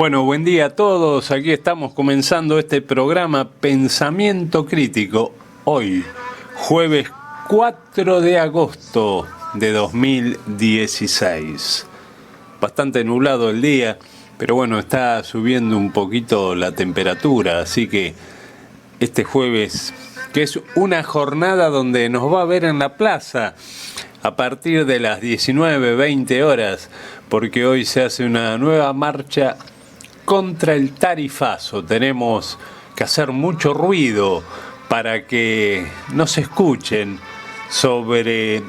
Bueno, buen día a todos. Aquí estamos comenzando este programa Pensamiento Crítico. Hoy, jueves 4 de agosto de 2016. Bastante nublado el día, pero bueno, está subiendo un poquito la temperatura, así que este jueves, que es una jornada donde nos va a ver en la plaza a partir de las 19:20 horas, porque hoy se hace una nueva marcha contra el tarifazo. Tenemos que hacer mucho ruido para que nos escuchen sobre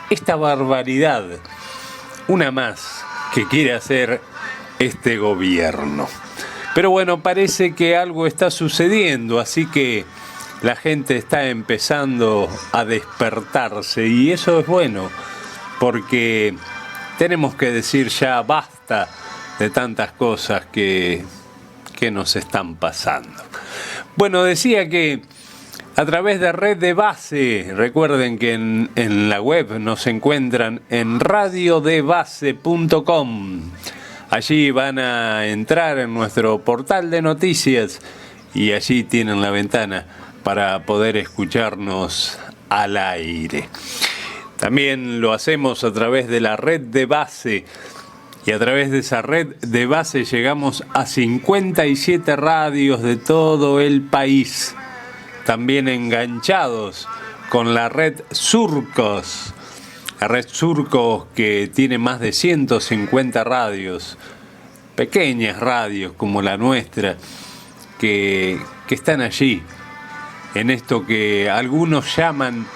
esta barbaridad, una más que quiere hacer este gobierno. Pero bueno, parece que algo está sucediendo, así que la gente está empezando a despertarse y eso es bueno, porque tenemos que decir ya basta de tantas cosas que nos están pasando. Bueno, decía que a través de Red de Base, recuerden que en la web nos encuentran en radiodebase.com. Allí van a entrar en nuestro portal de noticias y allí tienen la ventana para poder escucharnos al aire. También lo hacemos a través de la Red de Base. Y a través de esa red de base llegamos a 57 radios de todo el país. También enganchados con la red Surcos. La red Surcos que tiene más de 150 radios. Pequeñas radios como la nuestra que están allí. En esto que algunos llaman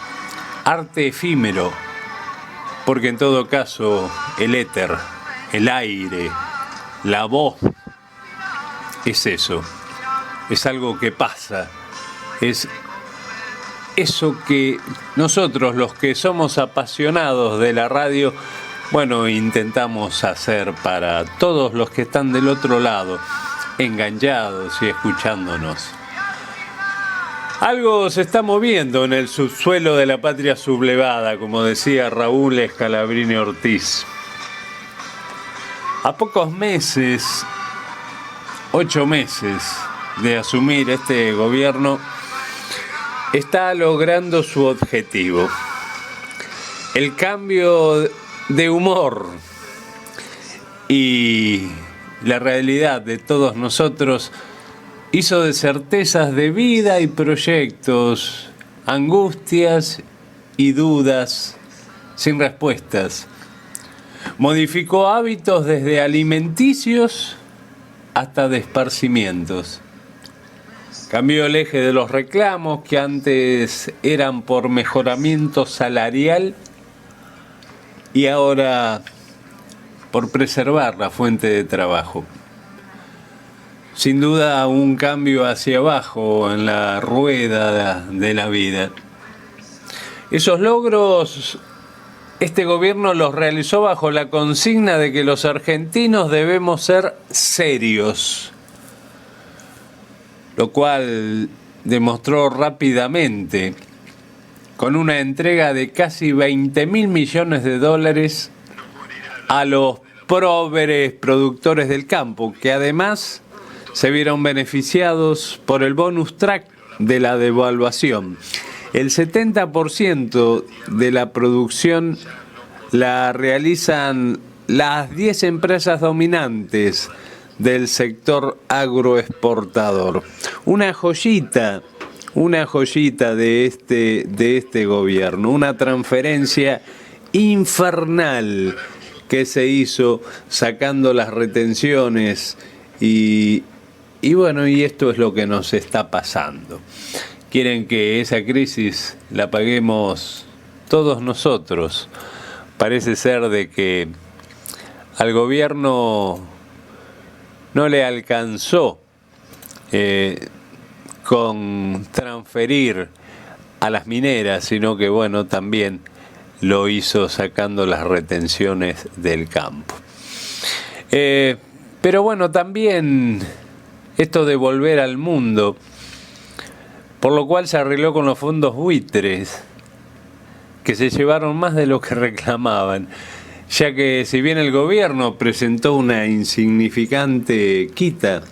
arte efímero. Porque en todo caso el éter, el aire, la voz, es eso, es algo que pasa, es eso que nosotros los que somos apasionados de la radio, bueno, intentamos hacer para todos los que están del otro lado, enganchados y escuchándonos. Algo se está moviendo en el subsuelo de la patria sublevada, como decía Raúl Scalabrini Ortiz. A pocos meses, 8 meses de asumir este gobierno, está logrando su objetivo. El cambio de humor y la realidad de todos nosotros hizo de certezas de vida y proyectos, angustias y dudas sin respuestas. Modificó hábitos desde alimenticios hasta de esparcimientos. Cambió el eje de los reclamos que antes eran por mejoramiento salarial y ahora por preservar la fuente de trabajo. Sin duda un cambio hacia abajo en la rueda de la vida. Esos logros este gobierno los realizó bajo la consigna de que los argentinos debemos ser serios, lo cual demostró rápidamente con una entrega de casi 20.000 millones de dólares a los próveres productores del campo, que además se vieron beneficiados por el bonus track de la devaluación. El 70% de la producción la realizan las 10 empresas dominantes del sector agroexportador. Una joyita de este gobierno, una transferencia infernal que se hizo sacando las retenciones y bueno, y esto es lo que nos está pasando. Quieren que esa crisis la paguemos todos nosotros. Parece ser de que al gobierno no le alcanzó con transferir a las mineras, sino que bueno, también lo hizo sacando las retenciones del campo. Pero bueno, también esto de volver al mundo, por lo cual se arregló con los fondos buitres, que se llevaron más de lo que reclamaban. ya que si bien el gobierno presentó una insignificante quita,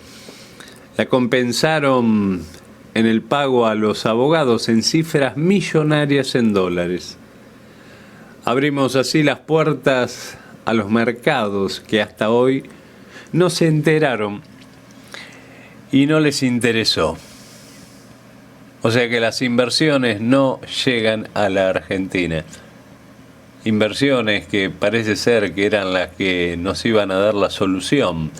la compensaron en el pago a los abogados en cifras millonarias en dólares. Abrimos así las puertas a los mercados que hasta hoy no se enteraron y no les interesó. O sea que las inversiones no llegan a la Argentina. Inversiones que parece ser que eran las que nos iban a dar la solución,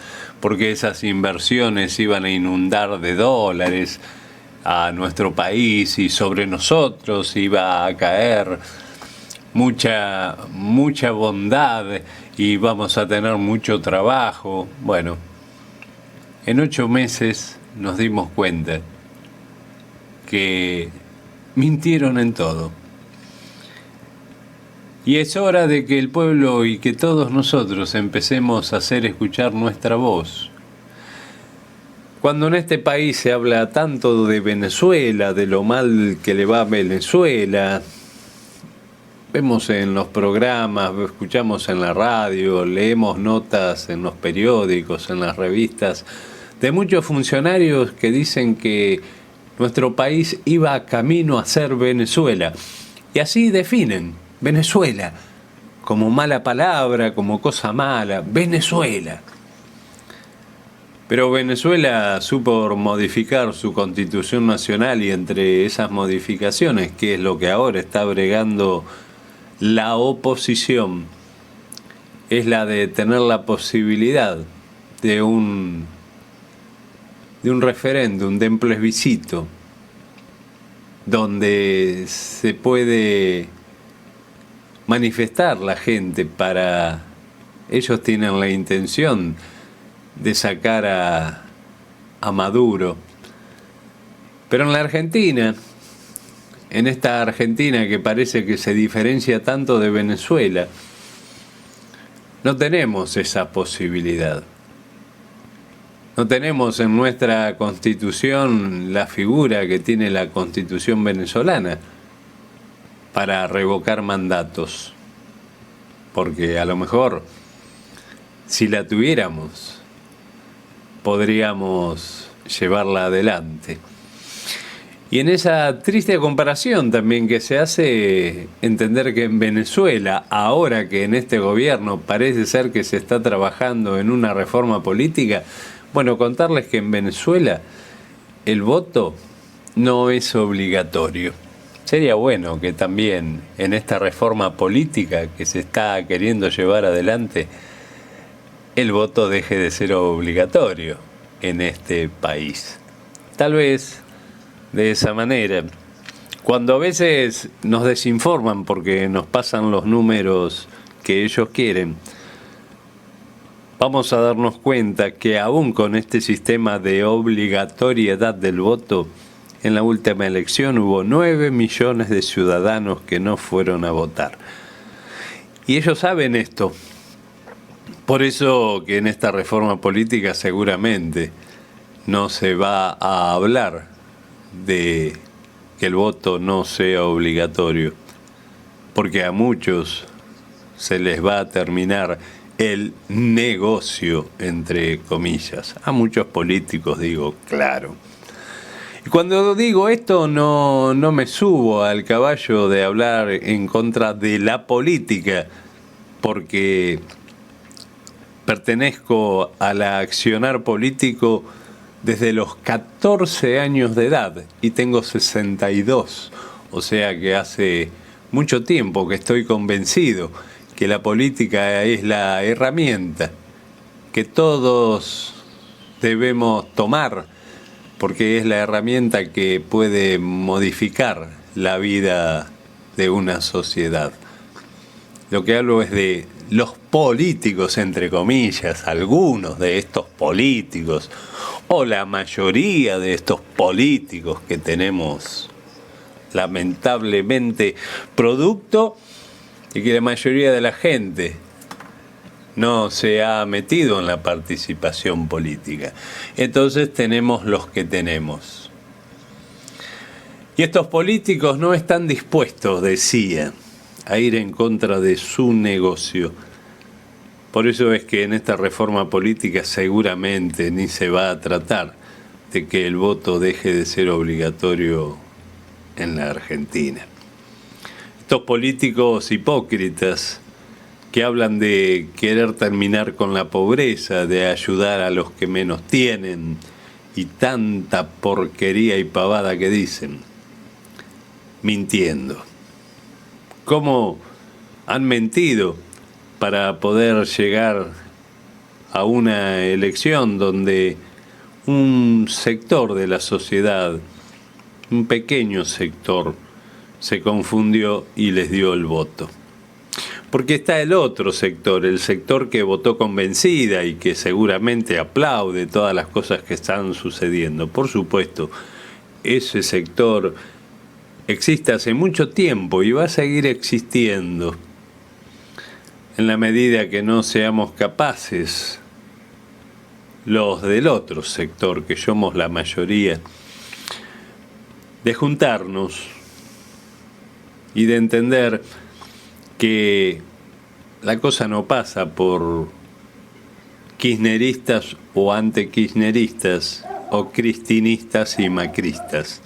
porque esas inversiones iban a inundar de dólares a nuestro país y sobre nosotros iba a caer mucha bondad y vamos a tener mucho trabajo. Bueno, en 8 meses nos dimos cuenta que mintieron en todo. Y es hora de que el pueblo y que todos nosotros empecemos a hacer escuchar nuestra voz. Cuando en este país se habla tanto de Venezuela, de lo mal que le va a Venezuela, vemos en los programas, escuchamos en la radio, leemos notas en los periódicos, en las revistas, de muchos funcionarios que dicen que nuestro país iba camino a ser Venezuela. Y así definen Venezuela como mala palabra, como cosa mala, Venezuela. Pero Venezuela supo modificar su constitución nacional y entre esas modificaciones, que es lo que ahora está bregando la oposición, es la de tener la posibilidad de un referéndum, de un plebiscito, donde se puede manifestar la gente para... Ellos tienen la intención de sacar a Maduro. Pero en la Argentina, en esta Argentina que parece que se diferencia tanto de Venezuela, no tenemos esa posibilidad. No tenemos en nuestra Constitución la figura que tiene la Constitución venezolana para revocar mandatos. Porque a lo mejor, si la tuviéramos, podríamos llevarla adelante. Y en esa triste comparación también que se hace, entender que en Venezuela, ahora que en este gobierno parece ser que se está trabajando en una reforma política, bueno, contarles que en Venezuela el voto no es obligatorio. Sería bueno que también en esta reforma política que se está queriendo llevar adelante, el voto deje de ser obligatorio en este país. Tal vez de esa manera, cuando a veces nos desinforman porque nos pasan los números que ellos quieren, vamos a darnos cuenta que aún con este sistema de obligatoriedad del voto, en la última elección hubo 9 millones de ciudadanos que no fueron a votar. Y ellos saben esto. Por eso que en esta reforma política seguramente no se va a hablar de que el voto no sea obligatorio, porque a muchos se les va a terminar el negocio, entre comillas. A muchos políticos digo, claro. Y cuando digo esto no me subo al caballo de hablar en contra de la política, porque pertenezco al accionar político desde los 14 años de edad y tengo 62, o sea que hace mucho tiempo que estoy convencido que la política es la herramienta que todos debemos tomar, porque es la herramienta que puede modificar la vida de una sociedad. Lo que hablo es de los políticos, entre comillas, algunos de estos políticos, o la mayoría de estos políticos que tenemos, lamentablemente, producto de que la mayoría de la gente no se ha metido en la participación política. Entonces tenemos los que tenemos. Y estos políticos no están dispuestos, decía, a ir en contra de su negocio. Por eso es que en esta reforma política seguramente ni se va a tratar de que el voto deje de ser obligatorio en la Argentina. Estos políticos hipócritas que hablan de querer terminar con la pobreza, de ayudar a los que menos tienen, y tanta porquería y pavada que dicen, mintiendo. ¿Cómo han mentido para poder llegar a una elección donde un sector de la sociedad, un pequeño sector, se confundió y les dio el voto? Porque está el otro sector, el sector que votó convencida y que seguramente aplaude todas las cosas que están sucediendo. Por supuesto, ese sector existe hace mucho tiempo y va a seguir existiendo en la medida que no seamos capaces, los del otro sector, que somos la mayoría, de juntarnos y de entender que la cosa no pasa por kirchneristas o antikirchneristas o cristinistas y macristas.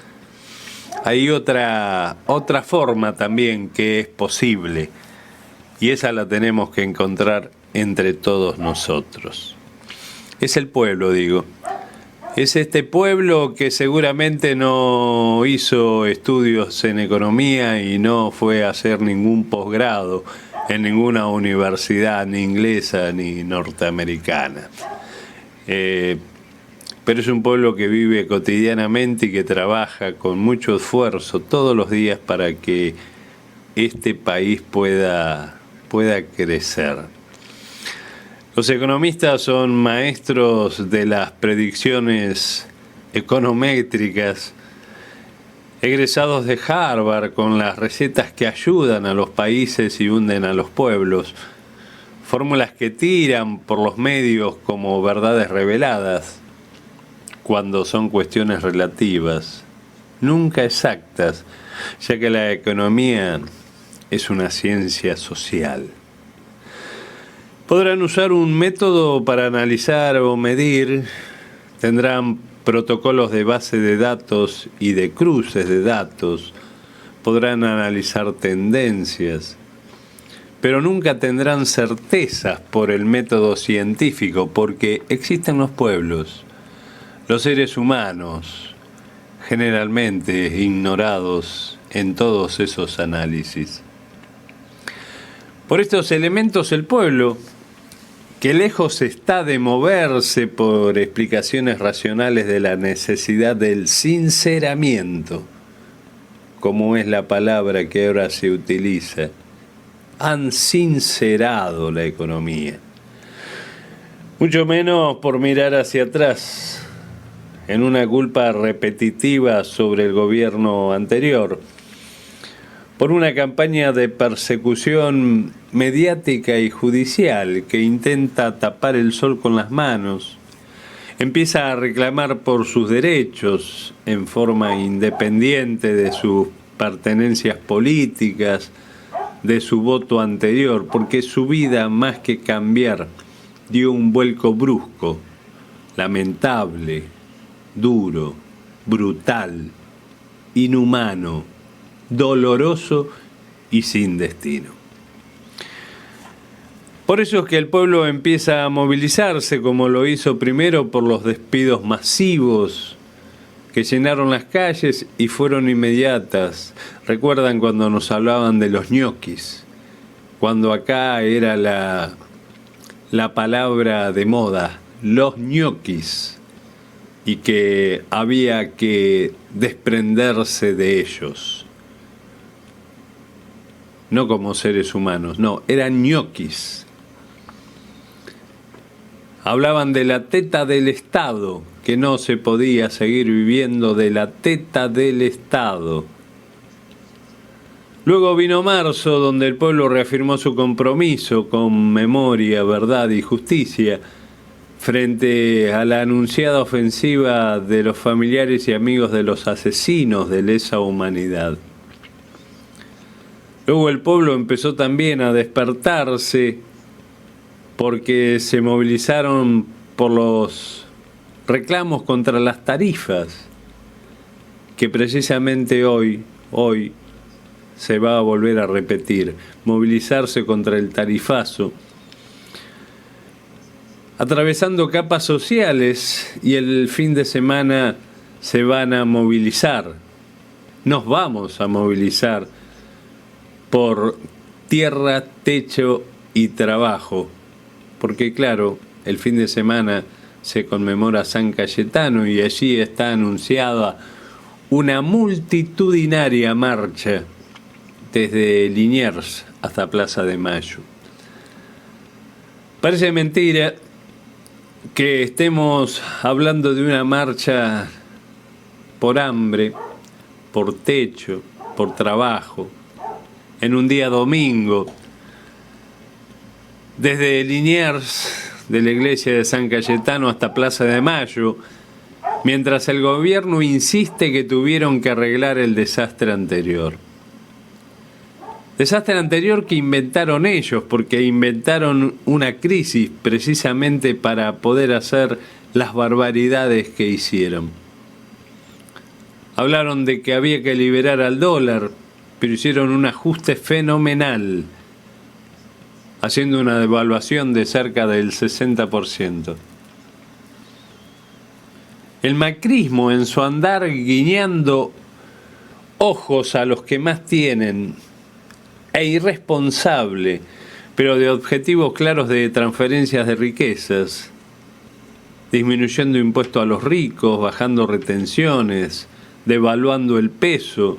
Hay otra forma también que es posible, y esa la tenemos que encontrar entre todos nosotros. Es el pueblo, digo. Es este pueblo que seguramente no hizo estudios en economía y no fue a hacer ningún posgrado en ninguna universidad, ni inglesa ni norteamericana. Pero es un pueblo que vive cotidianamente y que trabaja con mucho esfuerzo todos los días para que este país pueda crecer. Los economistas son maestros de las predicciones econométricas, egresados de Harvard con las recetas que ayudan a los países y hunden a los pueblos, fórmulas que tiran por los medios como verdades reveladas, cuando son cuestiones relativas, nunca exactas, ya que la economía es una ciencia social. Podrán usar un método para analizar o medir, tendrán protocolos de base de datos y de cruces de datos, podrán analizar tendencias, pero nunca tendrán certezas por el método científico, porque existen los pueblos, los seres humanos, generalmente ignorados en todos esos análisis. Por estos elementos el pueblo, que lejos está de moverse por explicaciones racionales de la necesidad del sinceramiento, como es la palabra que ahora se utiliza, han sincerado la economía. Mucho menos por mirar hacia atrás, en una culpa repetitiva sobre el gobierno anterior, por una campaña de persecución mediática y judicial que intenta tapar el sol con las manos, empieza a reclamar por sus derechos en forma independiente de sus pertenencias políticas, de su voto anterior, porque su vida, más que cambiar, dio un vuelco brusco, lamentable, duro, brutal, inhumano, doloroso y sin destino. Por eso es que el pueblo empieza a movilizarse, como lo hizo primero por los despidos masivos que llenaron las calles y fueron inmediatas. ¿Recuerdan cuando nos hablaban de los ñoquis? Cuando acá era la palabra de moda, los ñoquis, y que había que desprenderse de ellos. No como seres humanos, no, eran ñoquis. Hablaban de la teta del Estado, que no se podía seguir viviendo de la teta del Estado. Luego vino marzo, donde el pueblo reafirmó su compromiso con memoria, verdad y justicia frente a la anunciada ofensiva de los familiares y amigos de los asesinos de lesa humanidad. Luego el pueblo empezó también a despertarse porque se movilizaron por los reclamos contra las tarifas, que precisamente hoy se va a volver a repetir, movilizarse contra el tarifazo, atravesando capas sociales, y el fin de semana se van a movilizar, nos vamos a movilizar por tierra, techo y trabajo, porque claro, el fin de semana se conmemora San Cayetano y allí está anunciada una multitudinaria marcha desde Liniers hasta Plaza de Mayo. Parece mentira que estemos hablando de una marcha por hambre, por techo, por trabajo, en un día domingo, desde Liniers, de la iglesia de San Cayetano hasta Plaza de Mayo, mientras el gobierno insiste que tuvieron que arreglar el desastre anterior. Desastre anterior que inventaron ellos, porque inventaron una crisis precisamente para poder hacer las barbaridades que hicieron. Hablaron de que había que liberar al dólar, pero hicieron un ajuste fenomenal, haciendo una devaluación de cerca del 60%. El macrismo, en su andar guiñando ojos a los que más tienen, e irresponsable, pero de objetivos claros de transferencias de riquezas, disminuyendo impuestos a los ricos, bajando retenciones, devaluando el peso,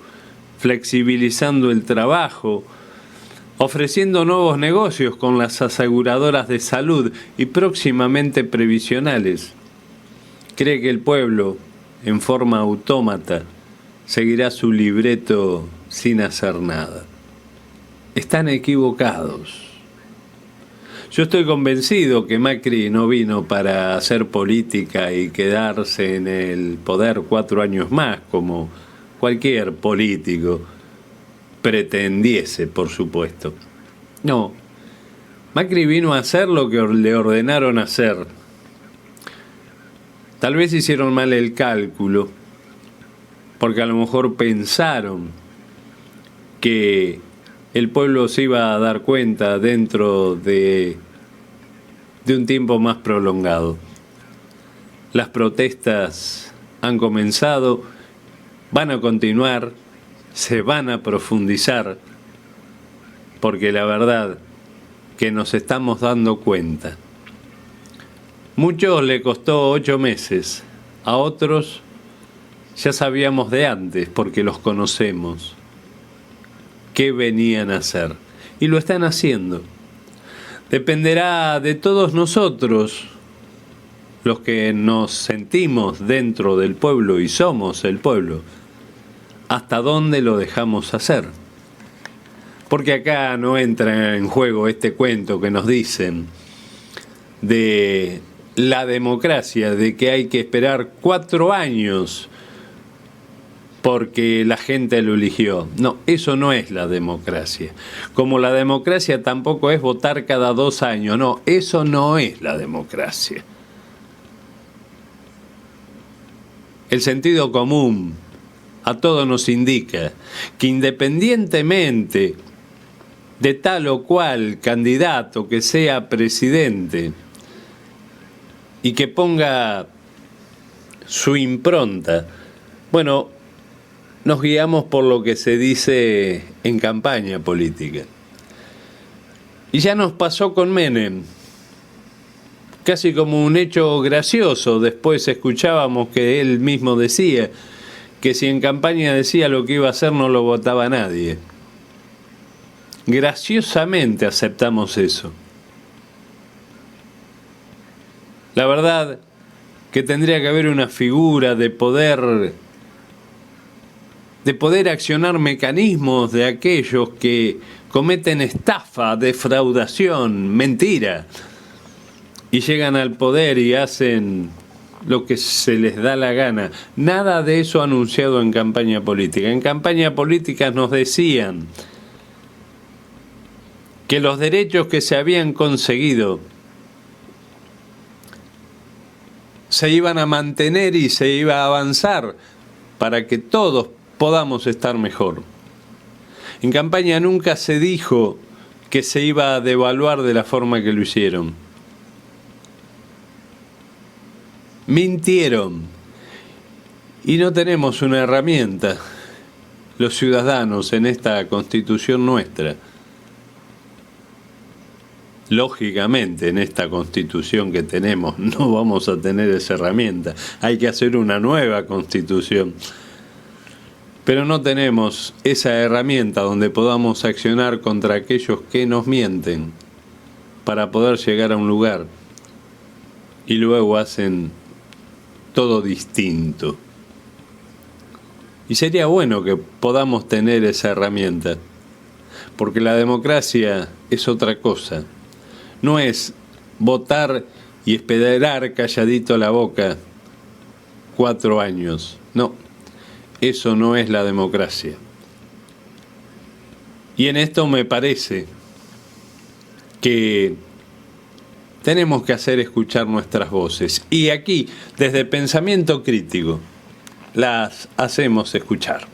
flexibilizando el trabajo, ofreciendo nuevos negocios con las aseguradoras de salud y próximamente previsionales. Cree que el pueblo, en forma autómata, seguirá su libreto sin hacer nada. Están equivocados. Yo estoy convencido que Macri no vino para hacer política y quedarse en el poder 4 años más, como cualquier político pretendiese, por supuesto. No, Macri vino a hacer lo que le ordenaron hacer. Tal vez hicieron mal el cálculo, porque a lo mejor pensaron que el pueblo se iba a dar cuenta dentro de un tiempo más prolongado. Las protestas han comenzado, van a continuar, se van a profundizar, porque la verdad que nos estamos dando cuenta. Muchos le costó 8 meses, a otros ya sabíamos de antes porque los conocemos qué venían a hacer y lo están haciendo. Dependerá de todos nosotros, los que nos sentimos dentro del pueblo y somos el pueblo, hasta dónde lo dejamos hacer. Porque acá no entra en juego este cuento que nos dicen de la democracia, de que hay que esperar 4 años porque la gente lo eligió. No, eso no es la democracia. Como la democracia tampoco es votar cada 2 años. No, eso no es la democracia. El sentido común a todos nos indica que independientemente de tal o cual candidato que sea presidente y que ponga su impronta, bueno, nos guiamos por lo que se dice en campaña política. Y ya nos pasó con Menem, casi como un hecho gracioso. Después escuchábamos que él mismo decía que si en campaña decía lo que iba a hacer no lo votaba nadie. Graciosamente aceptamos eso. La verdad que tendría que haber una figura de poder accionar mecanismos de aquellos que cometen estafa, defraudación, mentira, y llegan al poder y hacen lo que se les da la gana. Nada de eso anunciado en campaña política. En campaña política nos decían que los derechos que se habían conseguido se iban a mantener y se iba a avanzar para que todos podamos estar mejor. En campaña nunca se dijo que se iba a devaluar de la forma que lo hicieron. Mintieron. Y no tenemos una herramienta, los ciudadanos, en esta Constitución nuestra. Lógicamente, en esta Constitución que tenemos no vamos a tener esa herramienta. Hay que hacer una nueva Constitución. Pero no tenemos esa herramienta donde podamos accionar contra aquellos que nos mienten para poder llegar a un lugar y luego hacen todo distinto. Y sería bueno que podamos tener esa herramienta, porque la democracia es otra cosa. No es votar y esperar calladito la boca 4 años. No, eso no es la democracia. Y en esto me parece que tenemos que hacer escuchar nuestras voces. Y aquí, desde Pensamiento Crítico, las hacemos escuchar.